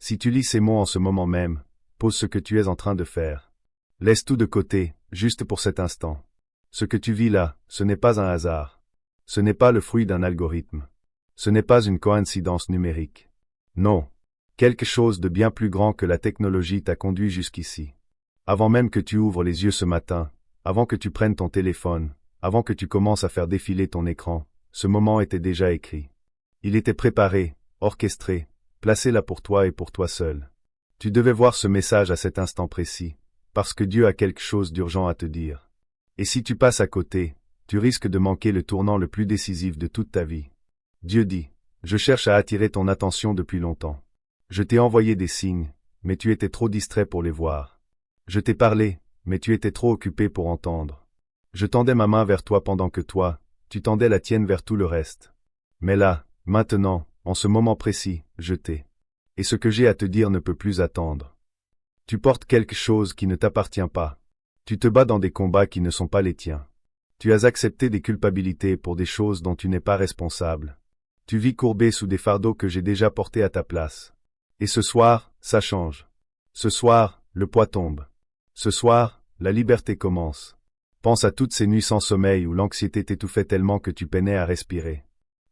Si tu lis ces mots en ce moment même, pose ce que tu es en train de faire. Laisse tout de côté, juste pour cet instant. Ce que tu vis là, ce n'est pas un hasard. Ce n'est pas le fruit d'un algorithme. Ce n'est pas une coïncidence numérique. Non. Quelque chose de bien plus grand que la technologie t'a conduit jusqu'ici. Avant même que tu ouvres les yeux ce matin, avant que tu prennes ton téléphone, avant que tu commences à faire défiler ton écran, ce moment était déjà écrit. Il était préparé, orchestré, placé là pour toi et pour toi seul. Tu devais voir ce message à cet instant précis, parce que Dieu a quelque chose d'urgent à te dire. Et si tu passes à côté, tu risques de manquer le tournant le plus décisif de toute ta vie. Dieu dit, je cherche à attirer ton attention depuis longtemps. Je t'ai envoyé des signes, mais tu étais trop distrait pour les voir. Je t'ai parlé, mais tu étais trop occupé pour entendre. Je tendais ma main vers toi pendant que toi, tu tendais la tienne vers tout le reste. Mais là, maintenant, en ce moment précis, je t'ai. Et ce que j'ai à te dire ne peut plus attendre. Tu portes quelque chose qui ne t'appartient pas. Tu te bats dans des combats qui ne sont pas les tiens. Tu as accepté des culpabilités pour des choses dont tu n'es pas responsable. Tu vis courbé sous des fardeaux que j'ai déjà portés à ta place. Et ce soir, ça change. Ce soir, le poids tombe. Ce soir, la liberté commence. Pense à toutes ces nuits sans sommeil où l'anxiété t'étouffait tellement que tu peinais à respirer.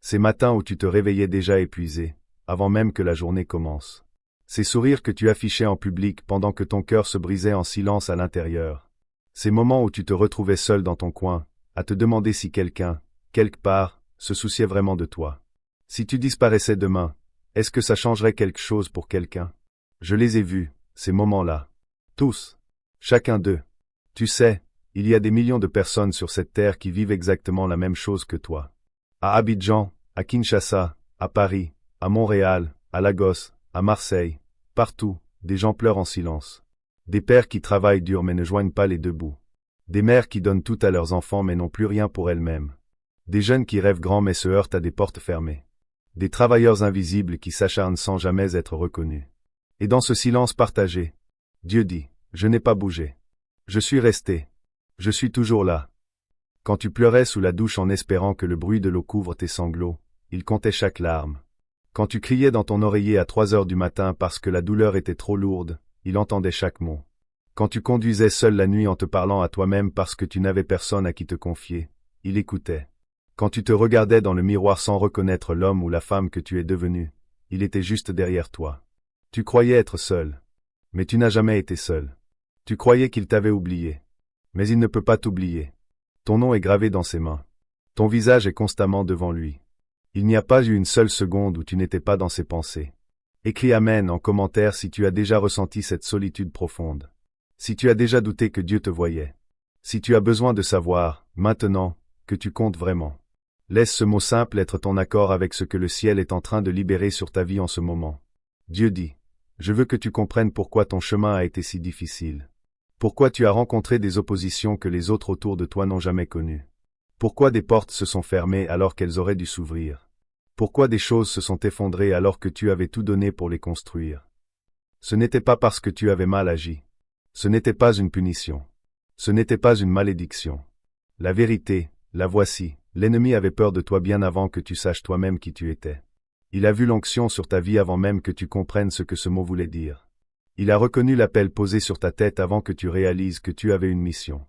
Ces matins où tu te réveillais déjà épuisé, avant même que la journée commence. Ces sourires que tu affichais en public pendant que ton cœur se brisait en silence à l'intérieur. Ces moments où tu te retrouvais seul dans ton coin, à te demander si quelqu'un, quelque part, se souciait vraiment de toi. Si tu disparaissais demain, est-ce que ça changerait quelque chose pour quelqu'un? Je les ai vus, ces moments-là. Tous. Chacun d'eux. Tu sais, il y a des millions de personnes sur cette terre qui vivent exactement la même chose que toi. À Abidjan, à Kinshasa, à Paris, à Montréal, à Lagos, à Marseille, partout, des gens pleurent en silence. Des pères qui travaillent dur mais ne joignent pas les deux bouts. Des mères qui donnent tout à leurs enfants mais n'ont plus rien pour elles-mêmes. Des jeunes qui rêvent grand mais se heurtent à des portes fermées. Des travailleurs invisibles qui s'acharnent sans jamais être reconnus. Et dans ce silence partagé, Dieu dit, je n'ai pas bougé. Je suis resté. Je suis toujours là. Quand tu pleurais sous la douche en espérant que le bruit de l'eau couvre tes sanglots, il comptait chaque larme. Quand tu criais dans ton oreiller à 3 heures du matin parce que la douleur était trop lourde, il entendait chaque mot. Quand tu conduisais seul la nuit en te parlant à toi-même parce que tu n'avais personne à qui te confier, il écoutait. Quand tu te regardais dans le miroir sans reconnaître l'homme ou la femme que tu es devenu, il était juste derrière toi. Tu croyais être seul. Mais tu n'as jamais été seul. Tu croyais qu'il t'avait oublié. Mais il ne peut pas t'oublier. Ton nom est gravé dans ses mains. Ton visage est constamment devant lui. Il n'y a pas eu une seule seconde où tu n'étais pas dans ses pensées. Écris Amen en commentaire si tu as déjà ressenti cette solitude profonde. Si tu as déjà douté que Dieu te voyait. Si tu as besoin de savoir, maintenant, que tu comptes vraiment. Laisse ce mot simple être ton accord avec ce que le ciel est en train de libérer sur ta vie en ce moment. Dieu dit, je veux que tu comprennes pourquoi ton chemin a été si difficile. Pourquoi tu as rencontré des oppositions que les autres autour de toi n'ont jamais connues. Pourquoi des portes se sont fermées alors qu'elles auraient dû s'ouvrir. Pourquoi des choses se sont effondrées alors que tu avais tout donné pour les construire. Ce n'était pas parce que tu avais mal agi. Ce n'était pas une punition. Ce n'était pas une malédiction. La vérité, la voici, l'ennemi avait peur de toi bien avant que tu saches toi-même qui tu étais. Il a vu l'onction sur ta vie avant même que tu comprennes ce que ce mot voulait dire. Il a reconnu l'appel posé sur ta tête avant que tu réalises que tu avais une mission.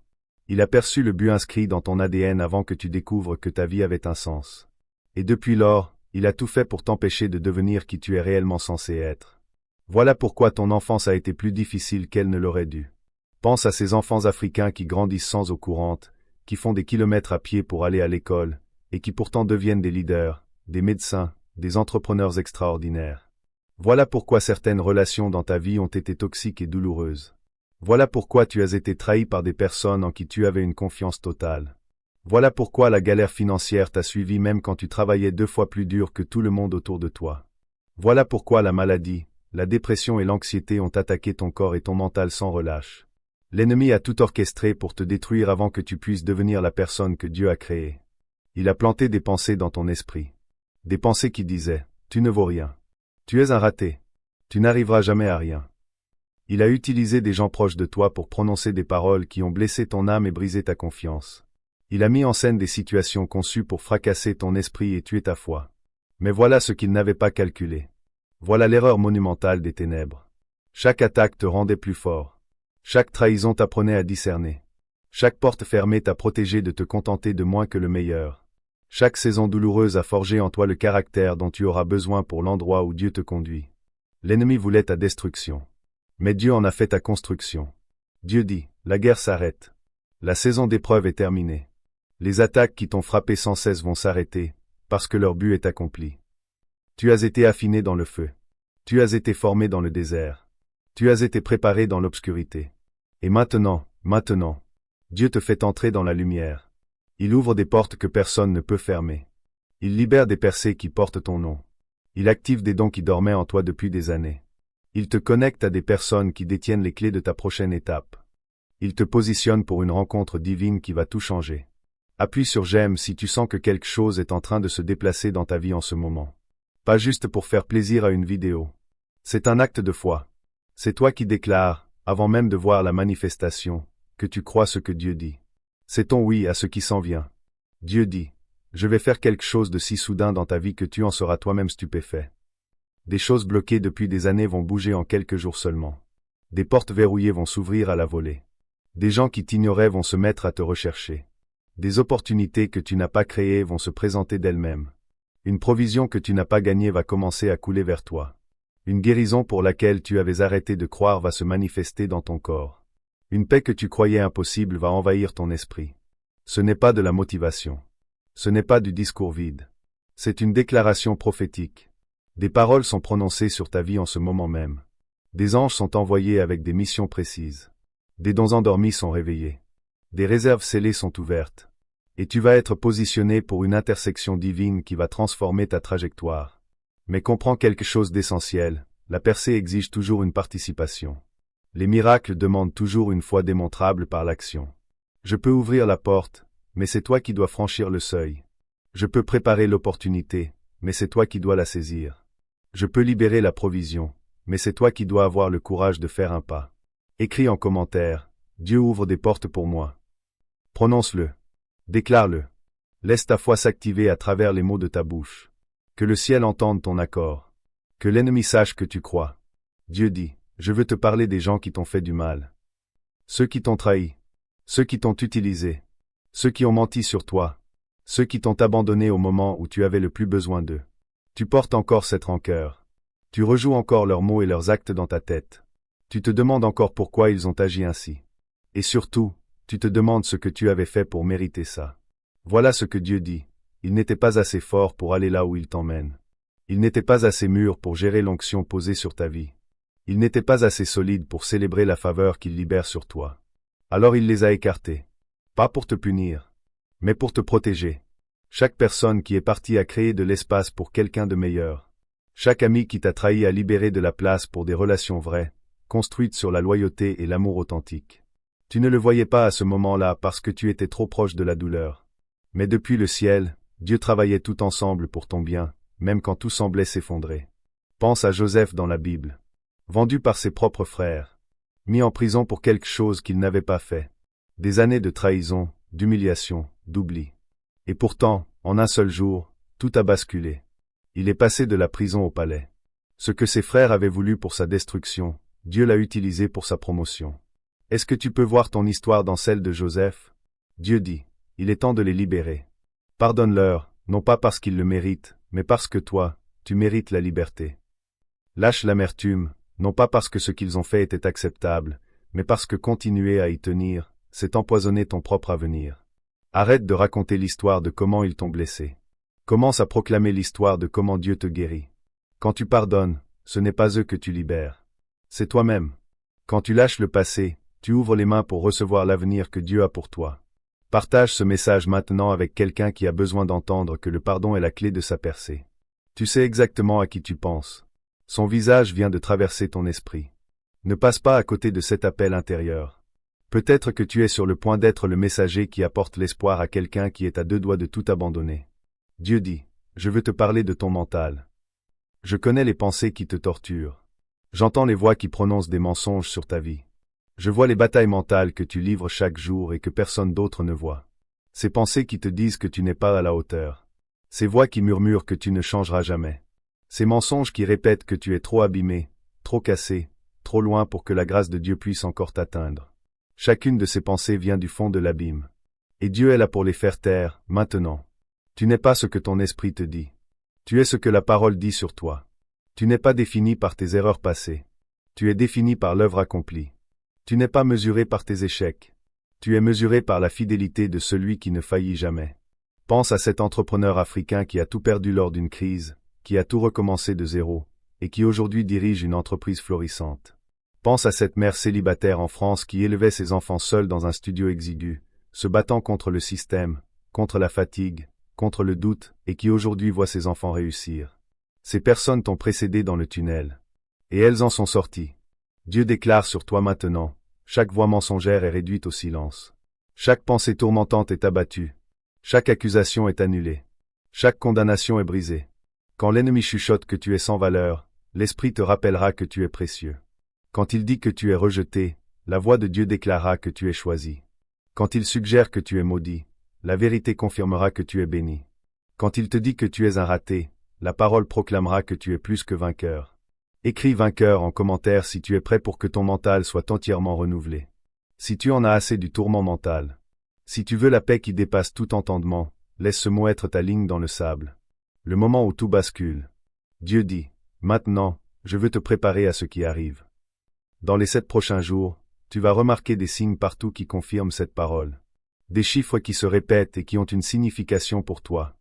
Il a perçu le but inscrit dans ton ADN avant que tu découvres que ta vie avait un sens. Et depuis lors, il a tout fait pour t'empêcher de devenir qui tu es réellement censé être. Voilà pourquoi ton enfance a été plus difficile qu'elle ne l'aurait dû. Pense à ces enfants africains qui grandissent sans eau courante, qui font des kilomètres à pied pour aller à l'école, et qui pourtant deviennent des leaders, des médecins, des entrepreneurs extraordinaires. Voilà pourquoi certaines relations dans ta vie ont été toxiques et douloureuses. Voilà pourquoi tu as été trahi par des personnes en qui tu avais une confiance totale. Voilà pourquoi la galère financière t'a suivi même quand tu travaillais 2 fois plus dur que tout le monde autour de toi. Voilà pourquoi la maladie, la dépression et l'anxiété ont attaqué ton corps et ton mental sans relâche. L'ennemi a tout orchestré pour te détruire avant que tu puisses devenir la personne que Dieu a créée. Il a planté des pensées dans ton esprit. Des pensées qui disaient, tu ne vaux rien. Tu es un raté. Tu n'arriveras jamais à rien. Il a utilisé des gens proches de toi pour prononcer des paroles qui ont blessé ton âme et brisé ta confiance. Il a mis en scène des situations conçues pour fracasser ton esprit et tuer ta foi. Mais voilà ce qu'il n'avait pas calculé. Voilà l'erreur monumentale des ténèbres. Chaque attaque te rendait plus fort. Chaque trahison t'apprenait à discerner. Chaque porte fermée t'a protégé de te contenter de moins que le meilleur. Chaque saison douloureuse a forgé en toi le caractère dont tu auras besoin pour l'endroit où Dieu te conduit. L'ennemi voulait ta destruction. Mais Dieu en a fait ta construction. Dieu dit, la guerre s'arrête. La saison d'épreuve est terminée. Les attaques qui t'ont frappé sans cesse vont s'arrêter, parce que leur but est accompli. Tu as été affiné dans le feu. Tu as été formé dans le désert. Tu as été préparé dans l'obscurité. Et maintenant, Dieu te fait entrer dans la lumière. Il ouvre des portes que personne ne peut fermer. Il libère des percées qui portent ton nom. Il active des dons qui dormaient en toi depuis des années. Il te connecte à des personnes qui détiennent les clés de ta prochaine étape. Il te positionne pour une rencontre divine qui va tout changer. Appuie sur j'aime si tu sens que quelque chose est en train de se déplacer dans ta vie en ce moment. Pas juste pour faire plaisir à une vidéo. C'est un acte de foi. C'est toi qui déclares, avant même de voir la manifestation, que tu crois ce que Dieu dit. C'est ton oui à ce qui s'en vient. Dieu dit, je vais faire quelque chose de si soudain dans ta vie que tu en seras toi-même stupéfait. Des choses bloquées depuis des années vont bouger en quelques jours seulement. Des portes verrouillées vont s'ouvrir à la volée. Des gens qui t'ignoraient vont se mettre à te rechercher. Des opportunités que tu n'as pas créées vont se présenter d'elles-mêmes. Une provision que tu n'as pas gagnée va commencer à couler vers toi. Une guérison pour laquelle tu avais arrêté de croire va se manifester dans ton corps. Une paix que tu croyais impossible va envahir ton esprit. Ce n'est pas de la motivation. Ce n'est pas du discours vide. C'est une déclaration prophétique. Des paroles sont prononcées sur ta vie en ce moment même. Des anges sont envoyés avec des missions précises. Des dons endormis sont réveillés. Des réserves scellées sont ouvertes. Et tu vas être positionné pour une intersection divine qui va transformer ta trajectoire. Mais comprends quelque chose d'essentiel, la percée exige toujours une participation. Les miracles demandent toujours une foi démontrable par l'action. Je peux ouvrir la porte, mais c'est toi qui dois franchir le seuil. Je peux préparer l'opportunité, mais c'est toi qui dois la saisir. Je peux libérer la provision, mais c'est toi qui dois avoir le courage de faire un pas. Écris en commentaire, Dieu ouvre des portes pour moi. Prononce-le. Déclare-le. Laisse ta foi s'activer à travers les mots de ta bouche. Que le ciel entende ton accord. Que l'ennemi sache que tu crois. Dieu dit, je veux te parler des gens qui t'ont fait du mal. Ceux qui t'ont trahi. Ceux qui t'ont utilisé. Ceux qui ont menti sur toi. Ceux qui t'ont abandonné au moment où tu avais le plus besoin d'eux. Tu portes encore cette rancœur. Tu rejoues encore leurs mots et leurs actes dans ta tête. Tu te demandes encore pourquoi ils ont agi ainsi. Et surtout, tu te demandes ce que tu avais fait pour mériter ça. Voilà ce que Dieu dit. Il n'était pas assez fort pour aller là où il t'emmène. Il n'était pas assez mûr pour gérer l'onction posée sur ta vie. Il n'était pas assez solide pour célébrer la faveur qu'il libère sur toi. Alors il les a écartés. Pas pour te punir, mais pour te protéger. Chaque personne qui est partie a créé de l'espace pour quelqu'un de meilleur. Chaque ami qui t'a trahi a libéré de la place pour des relations vraies, construites sur la loyauté et l'amour authentique. Tu ne le voyais pas à ce moment-là parce que tu étais trop proche de la douleur. Mais depuis le ciel, Dieu travaillait tout ensemble pour ton bien, même quand tout semblait s'effondrer. Pense à Joseph dans la Bible. Vendu par ses propres frères. Mis en prison pour quelque chose qu'il n'avait pas fait. Des années de trahison, d'humiliation, d'oubli. Et pourtant, en un seul jour, tout a basculé. Il est passé de la prison au palais. Ce que ses frères avaient voulu pour sa destruction, Dieu l'a utilisé pour sa promotion. Est-ce que tu peux voir ton histoire dans celle de Joseph? Dieu dit, il est temps de les libérer. Pardonne-leur, non pas parce qu'ils le méritent, mais parce que toi, tu mérites la liberté. Lâche l'amertume, non pas parce que ce qu'ils ont fait était acceptable, mais parce que continuer à y tenir, c'est empoisonner ton propre avenir. Arrête de raconter l'histoire de comment ils t'ont blessé. Commence à proclamer l'histoire de comment Dieu te guérit. Quand tu pardonnes, ce n'est pas eux que tu libères. C'est toi-même. Quand tu lâches le passé, tu ouvres les mains pour recevoir l'avenir que Dieu a pour toi. Partage ce message maintenant avec quelqu'un qui a besoin d'entendre que le pardon est la clé de sa percée. Tu sais exactement à qui tu penses. Son visage vient de traverser ton esprit. Ne passe pas à côté de cet appel intérieur. Peut-être que tu es sur le point d'être le messager qui apporte l'espoir à quelqu'un qui est à deux doigts de tout abandonner. Dieu dit, je veux te parler de ton mental. Je connais les pensées qui te torturent. J'entends les voix qui prononcent des mensonges sur ta vie. Je vois les batailles mentales que tu livres chaque jour et que personne d'autre ne voit. Ces pensées qui te disent que tu n'es pas à la hauteur. Ces voix qui murmurent que tu ne changeras jamais. Ces mensonges qui répètent que tu es trop abîmé, trop cassé, trop loin pour que la grâce de Dieu puisse encore t'atteindre. Chacune de ces pensées vient du fond de l'abîme. Et Dieu est là pour les faire taire, maintenant. Tu n'es pas ce que ton esprit te dit. Tu es ce que la parole dit sur toi. Tu n'es pas défini par tes erreurs passées. Tu es défini par l'œuvre accomplie. Tu n'es pas mesuré par tes échecs. Tu es mesuré par la fidélité de celui qui ne faillit jamais. Pense à cet entrepreneur africain qui a tout perdu lors d'une crise, qui a tout recommencé de zéro, et qui aujourd'hui dirige une entreprise florissante. Pense à cette mère célibataire en France qui élevait ses enfants seuls dans un studio exigu, se battant contre le système, contre la fatigue, contre le doute, et qui aujourd'hui voit ses enfants réussir. Ces personnes t'ont précédé dans le tunnel. Et elles en sont sorties. Dieu déclare sur toi maintenant, chaque voix mensongère est réduite au silence. Chaque pensée tourmentante est abattue. Chaque accusation est annulée. Chaque condamnation est brisée. Quand l'ennemi chuchote que tu es sans valeur, l'Esprit te rappellera que tu es précieux. Quand il dit que tu es rejeté, la voix de Dieu déclarera que tu es choisi. Quand il suggère que tu es maudit, la vérité confirmera que tu es béni. Quand il te dit que tu es un raté, la parole proclamera que tu es plus que vainqueur. Écris vainqueur en commentaire si tu es prêt pour que ton mental soit entièrement renouvelé. Si tu en as assez du tourment mental. Si tu veux la paix qui dépasse tout entendement, laisse ce mot être ta ligne dans le sable. Le moment où tout bascule. Dieu dit, maintenant, je veux te préparer à ce qui arrive. Dans les 7 prochains jours, tu vas remarquer des signes partout qui confirment cette parole. Des chiffres qui se répètent et qui ont une signification pour toi.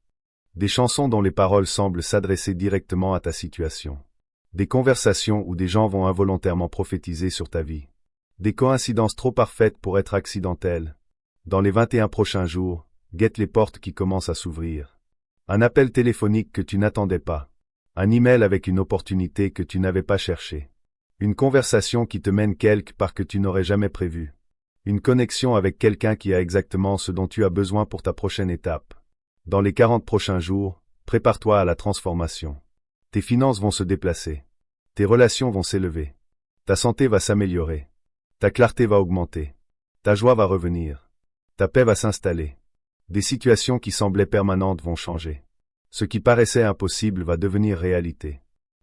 Des chansons dont les paroles semblent s'adresser directement à ta situation. Des conversations où des gens vont involontairement prophétiser sur ta vie. Des coïncidences trop parfaites pour être accidentelles. Dans les 21 prochains jours, guette les portes qui commencent à s'ouvrir. Un appel téléphonique que tu n'attendais pas. Un email avec une opportunité que tu n'avais pas cherchée. Une conversation qui te mène quelque part que tu n'aurais jamais prévu. Une connexion avec quelqu'un qui a exactement ce dont tu as besoin pour ta prochaine étape. Dans les 40 prochains jours, prépare-toi à la transformation. Tes finances vont se déplacer. Tes relations vont s'élever. Ta santé va s'améliorer. Ta clarté va augmenter. Ta joie va revenir. Ta paix va s'installer. Des situations qui semblaient permanentes vont changer. Ce qui paraissait impossible va devenir réalité.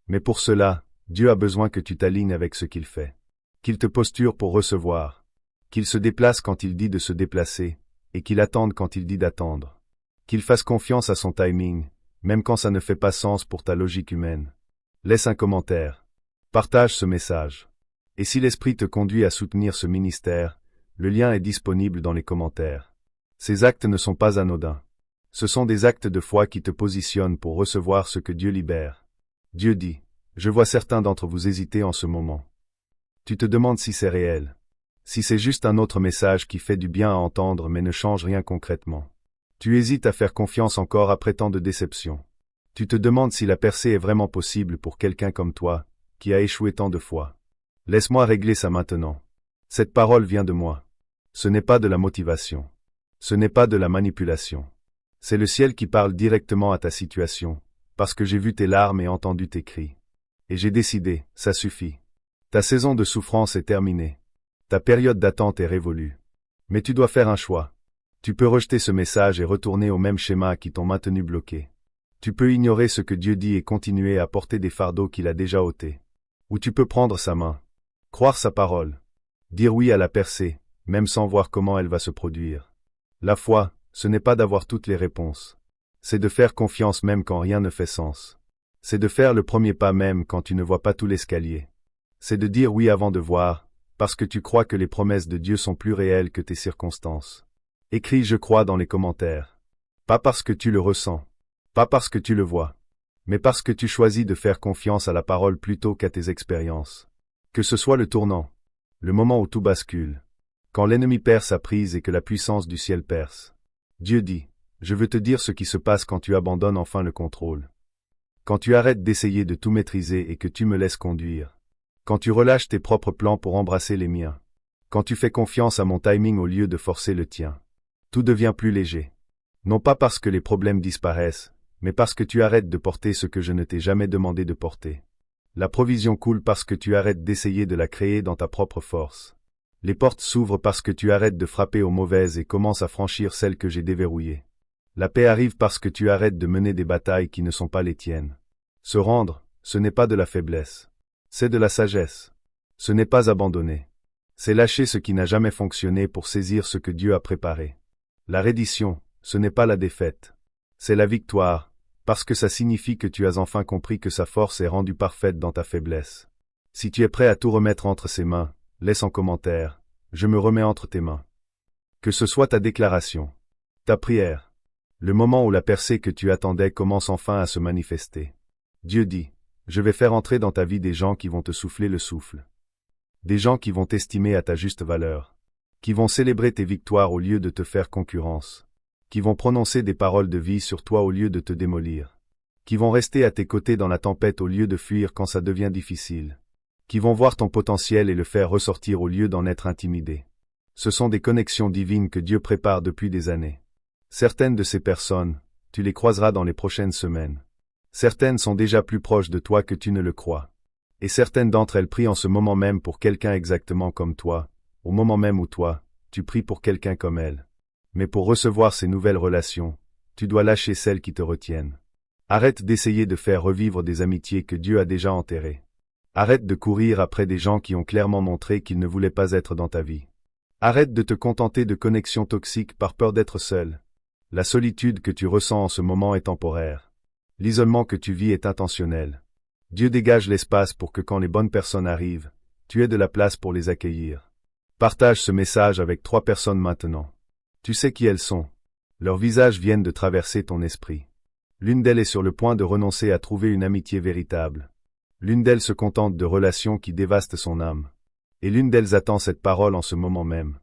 Mais pour cela, Dieu a besoin que tu t'alignes avec ce qu'il fait. Qu'il te posture pour recevoir. Qu'il se déplace quand il dit de se déplacer, et qu'il attende quand il dit d'attendre. Qu'il fasse confiance à son timing, même quand ça ne fait pas sens pour ta logique humaine. Laisse un commentaire. Partage ce message. Et si l'Esprit te conduit à soutenir ce ministère, le lien est disponible dans les commentaires. Ces actes ne sont pas anodins. Ce sont des actes de foi qui te positionnent pour recevoir ce que Dieu libère. Dieu dit, je vois certains d'entre vous hésiter en ce moment. Tu te demandes si c'est réel. Si c'est juste un autre message qui fait du bien à entendre mais ne change rien concrètement. Tu hésites à faire confiance encore après tant de déceptions. Tu te demandes si la percée est vraiment possible pour quelqu'un comme toi, qui a échoué tant de fois. Laisse-moi régler ça maintenant. Cette parole vient de moi. Ce n'est pas de la motivation. Ce n'est pas de la manipulation. C'est le ciel qui parle directement à ta situation, parce que j'ai vu tes larmes et entendu tes cris. Et j'ai décidé, ça suffit. Ta saison de souffrance est terminée. Ta période d'attente est révolue. Mais tu dois faire un choix. Tu peux rejeter ce message et retourner au même schéma qui t'ont maintenu bloqué. Tu peux ignorer ce que Dieu dit et continuer à porter des fardeaux qu'il a déjà ôtés. Ou tu peux prendre sa main. Croire sa parole. Dire oui à la percée, même sans voir comment elle va se produire. La foi, ce n'est pas d'avoir toutes les réponses. C'est de faire confiance même quand rien ne fait sens. C'est de faire le premier pas même quand tu ne vois pas tout l'escalier. C'est de dire oui avant de voir, parce que tu crois que les promesses de Dieu sont plus réelles que tes circonstances. Écris « Je crois » dans les commentaires. Pas parce que tu le ressens. Pas parce que tu le vois. Mais parce que tu choisis de faire confiance à la parole plutôt qu'à tes expériences. Que ce soit le tournant. Le moment où tout bascule. Quand l'ennemi perd sa prise et que la puissance du ciel perce. Dieu dit, je veux te dire ce qui se passe quand tu abandonnes enfin le contrôle. Quand tu arrêtes d'essayer de tout maîtriser et que tu me laisses conduire. Quand tu relâches tes propres plans pour embrasser les miens. Quand tu fais confiance à mon timing au lieu de forcer le tien. Tout devient plus léger. Non pas parce que les problèmes disparaissent, mais parce que tu arrêtes de porter ce que je ne t'ai jamais demandé de porter. La provision coule parce que tu arrêtes d'essayer de la créer dans ta propre force. Les portes s'ouvrent parce que tu arrêtes de frapper aux mauvaises et commences à franchir celles que j'ai déverrouillées. La paix arrive parce que tu arrêtes de mener des batailles qui ne sont pas les tiennes. Se rendre, ce n'est pas de la faiblesse. C'est de la sagesse. Ce n'est pas abandonner. C'est lâcher ce qui n'a jamais fonctionné pour saisir ce que Dieu a préparé. La reddition, ce n'est pas la défaite. C'est la victoire, parce que ça signifie que tu as enfin compris que sa force est rendue parfaite dans ta faiblesse. Si tu es prêt à tout remettre entre ses mains, laisse en commentaire, je me remets entre tes mains. Que ce soit ta déclaration, ta prière, le moment où la percée que tu attendais commence enfin à se manifester. Dieu dit, je vais faire entrer dans ta vie des gens qui vont te souffler le souffle. Des gens qui vont t'estimer à ta juste valeur, qui vont célébrer tes victoires au lieu de te faire concurrence, qui vont prononcer des paroles de vie sur toi au lieu de te démolir, qui vont rester à tes côtés dans la tempête au lieu de fuir quand ça devient difficile, qui vont voir ton potentiel et le faire ressortir au lieu d'en être intimidé. Ce sont des connexions divines que Dieu prépare depuis des années. Certaines de ces personnes, tu les croiseras dans les prochaines semaines. Certaines sont déjà plus proches de toi que tu ne le crois. Et certaines d'entre elles prient en ce moment même pour quelqu'un exactement comme toi, au moment même où toi, tu pries pour quelqu'un comme elle. Mais pour recevoir ces nouvelles relations, tu dois lâcher celles qui te retiennent. Arrête d'essayer de faire revivre des amitiés que Dieu a déjà enterrées. Arrête de courir après des gens qui ont clairement montré qu'ils ne voulaient pas être dans ta vie. Arrête de te contenter de connexions toxiques par peur d'être seul. La solitude que tu ressens en ce moment est temporaire. L'isolement que tu vis est intentionnel. Dieu dégage l'espace pour que quand les bonnes personnes arrivent, tu aies de la place pour les accueillir. Partage ce message avec 3 personnes maintenant. Tu sais qui elles sont. Leurs visages viennent de traverser ton esprit. L'une d'elles est sur le point de renoncer à trouver une amitié véritable. L'une d'elles se contente de relations qui dévastent son âme. Et l'une d'elles attend cette parole en ce moment même.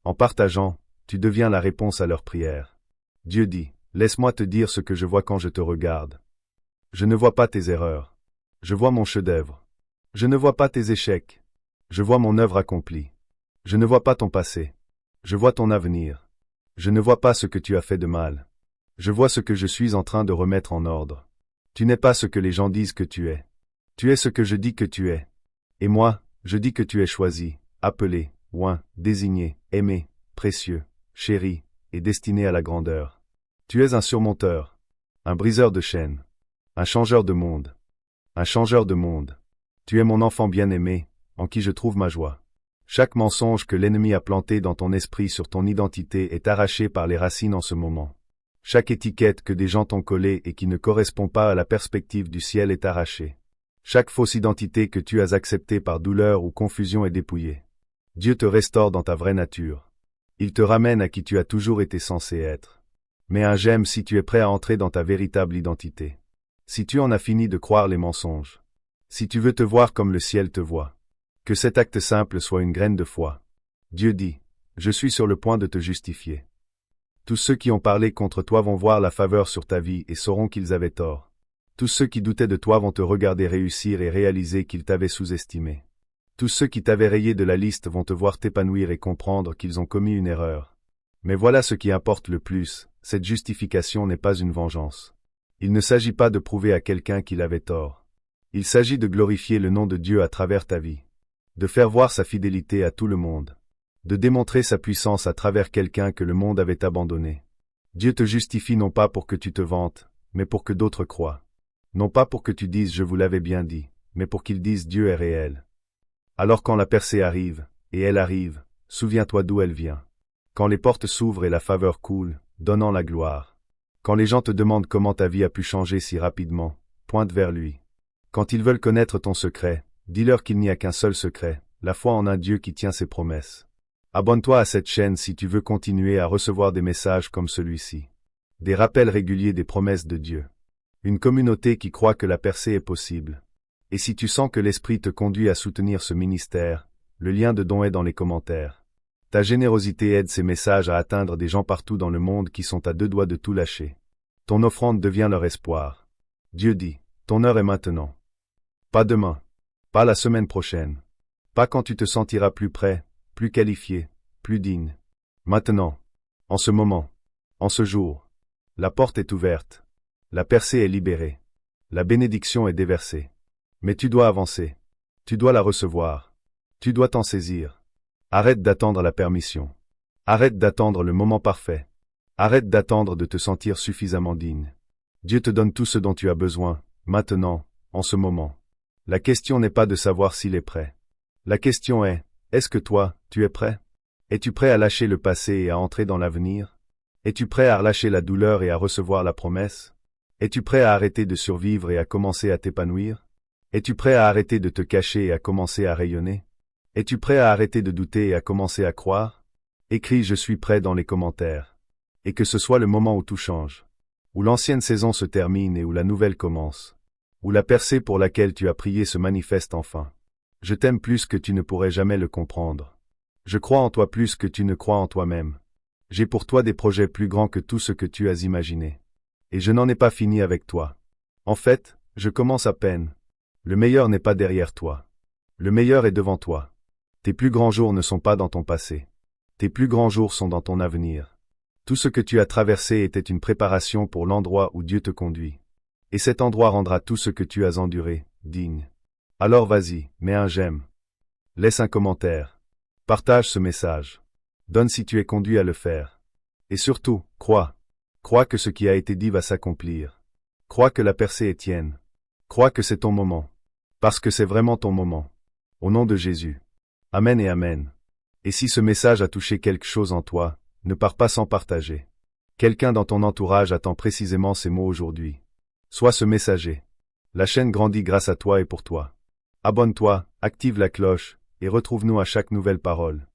En partageant, tu deviens la réponse à leurs prières. Dieu dit, laisse-moi te dire ce que je vois quand je te regarde. Je ne vois pas tes erreurs. Je vois mon chef-d'œuvre. Je ne vois pas tes échecs. Je vois mon œuvre accomplie. Je ne vois pas ton passé. Je vois ton avenir. Je ne vois pas ce que tu as fait de mal. Je vois ce que je suis en train de remettre en ordre. Tu n'es pas ce que les gens disent que tu es. Tu es ce que je dis que tu es. Et moi, je dis que tu es choisi, appelé, oint, désigné, aimé, précieux, chéri, et destiné à la grandeur. Tu es un surmonteur, un briseur de chaînes, un changeur de monde. Un changeur de monde. Tu es mon enfant bien-aimé, en qui je trouve ma joie. Chaque mensonge que l'ennemi a planté dans ton esprit sur ton identité est arraché par les racines en ce moment. Chaque étiquette que des gens t'ont collée et qui ne correspond pas à la perspective du ciel est arrachée. Chaque fausse identité que tu as acceptée par douleur ou confusion est dépouillée. Dieu te restaure dans ta vraie nature. Il te ramène à qui tu as toujours été censé être. Mets un j'aime si tu es prêt à entrer dans ta véritable identité. Si tu en as fini de croire les mensonges. Si tu veux te voir comme le ciel te voit. Que cet acte simple soit une graine de foi. Dieu dit, je suis sur le point de te justifier. Tous ceux qui ont parlé contre toi vont voir la faveur sur ta vie et sauront qu'ils avaient tort. Tous ceux qui doutaient de toi vont te regarder réussir et réaliser qu'ils t'avaient sous-estimé. Tous ceux qui t'avaient rayé de la liste vont te voir t'épanouir et comprendre qu'ils ont commis une erreur. Mais voilà ce qui importe le plus, cette justification n'est pas une vengeance. Il ne s'agit pas de prouver à quelqu'un qu'il avait tort. Il s'agit de glorifier le nom de Dieu à travers ta vie. De faire voir sa fidélité à tout le monde. De démontrer sa puissance à travers quelqu'un que le monde avait abandonné. Dieu te justifie non pas pour que tu te vantes, mais pour que d'autres croient. Non pas pour que tu dises je vous l'avais bien dit, mais pour qu'ils disent Dieu est réel. Alors quand la percée arrive, et elle arrive, souviens-toi d'où elle vient. Quand les portes s'ouvrent et la faveur coule, donnant la gloire. Quand les gens te demandent comment ta vie a pu changer si rapidement, pointe vers lui. Quand ils veulent connaître ton secret, dis-leur qu'il n'y a qu'un seul secret, la foi en un Dieu qui tient ses promesses. Abonne-toi à cette chaîne si tu veux continuer à recevoir des messages comme celui-ci. Des rappels réguliers des promesses de Dieu. Une communauté qui croit que la percée est possible. Et si tu sens que l'Esprit te conduit à soutenir ce ministère, le lien de don est dans les commentaires. Ta générosité aide ces messages à atteindre des gens partout dans le monde qui sont à 2 doigts de tout lâcher. Ton offrande devient leur espoir. Dieu dit, ton heure est maintenant. Pas demain. Pas la semaine prochaine. Pas quand tu te sentiras plus prêt, plus qualifié, plus digne. Maintenant. En ce moment. En ce jour. La porte est ouverte. La percée est libérée. La bénédiction est déversée. Mais tu dois avancer. Tu dois la recevoir. Tu dois t'en saisir. Arrête d'attendre la permission. Arrête d'attendre le moment parfait. Arrête d'attendre de te sentir suffisamment digne. Dieu te donne tout ce dont tu as besoin, maintenant, en ce moment. La question n'est pas de savoir s'il est prêt. La question est-ce que toi, tu es prêt? Es-tu prêt à lâcher le passé et à entrer dans l'avenir? Es-tu prêt à relâcher la douleur et à recevoir la promesse? Es-tu prêt à arrêter de survivre et à commencer à t'épanouir? Es-tu prêt à arrêter de te cacher et à commencer à rayonner? Es-tu prêt à arrêter de douter et à commencer à croire? Écris « Je suis prêt » dans les commentaires. Et que ce soit le moment où tout change. Où l'ancienne saison se termine et où la nouvelle commence. Où la percée pour laquelle tu as prié se manifeste enfin. Je t'aime plus que tu ne pourrais jamais le comprendre. Je crois en toi plus que tu ne crois en toi-même. J'ai pour toi des projets plus grands que tout ce que tu as imaginé. Et je n'en ai pas fini avec toi. En fait, je commence à peine. Le meilleur n'est pas derrière toi. Le meilleur est devant toi. Tes plus grands jours ne sont pas dans ton passé. Tes plus grands jours sont dans ton avenir. Tout ce que tu as traversé était une préparation pour l'endroit où Dieu te conduit. Et cet endroit rendra tout ce que tu as enduré, digne. Alors vas-y, mets un j'aime. Laisse un commentaire. Partage ce message. Donne si tu es conduit à le faire. Et surtout, crois. Crois que ce qui a été dit va s'accomplir. Crois que la percée est tienne. Crois que c'est ton moment. Parce que c'est vraiment ton moment. Au nom de Jésus. Amen et Amen. Et si ce message a touché quelque chose en toi, ne pars pas sans partager. Quelqu'un dans ton entourage attend précisément ces mots aujourd'hui. Sois ce messager. La chaîne grandit grâce à toi et pour toi. Abonne-toi, active la cloche, et retrouve-nous à chaque nouvelle parole.